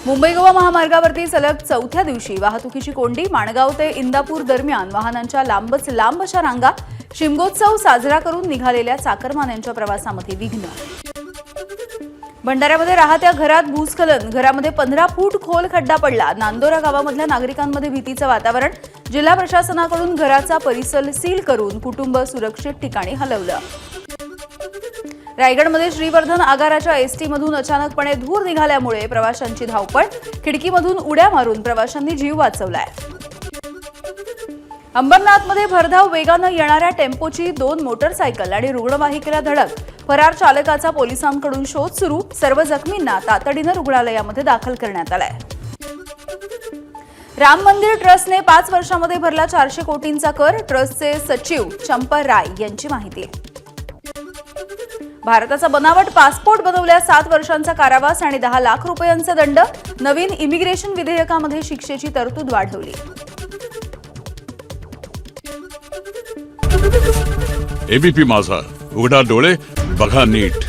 मुंबई गोवा महामार्गावरती सलग चौथ्या दिवशी वाहतुकीची कोंडी. माणगाव ते इंदापूर दरम्यान वाहनांच्या लांबच लांब अशा रांगा. शिमगोत्सव साजरा करून निघालेल्या चाकरमान्यांच्या प्रवासामध्ये विघ्न. भंडाऱ्यामध्ये राहत्या घरात भूस्खलन. घरामध्ये 15 फूट खोल खड्डा पडला. नांदोरा गावामधल्या नागरिकांमध्ये भीतीचं वातावरण. जिल्हा प्रशासनाकडून घराचा परिसर सील करून कुटुंब सुरक्षित ठिकाणी हलवलं. रायगडमध्ये श्रीवर्धन आगाराच्या एसटीमधून अचानकपणे धूर निघाल्यामुळे प्रवाशांची धावपळ. खिडकीमधून उड्या मारून प्रवाशांनी जीव वाचवलाय. अंबरनाथमध्ये भरधाव वेगानं येणाऱ्या टेम्पोची 2 मोटरसायकल आणि रुग्णवाहिकेला धडक. फरार चालकाचा पोलिसांकडून शोध सुरू. सर्व जखमींना तातडीनं रुग्णालयामध्ये दाखल करण्यात आलाय. राम मंदिर ट्रस्टने 5 वर्षांमध्ये भरला 400 कोटींचा कर. ट्रस्टचे सचिव चंपर राय यांची माहिती. भारताचा बनावट पासपोर्ट बनवल्यास 7 वर्षांचा कारावास आणि 10 लाख रुपयांचा दंड. नवीन इमिग्रेशन विधेयकामध्ये शिक्षेची तरतूद वाढवली. एबीपी माझा, उघडा डोळे बघा नीट.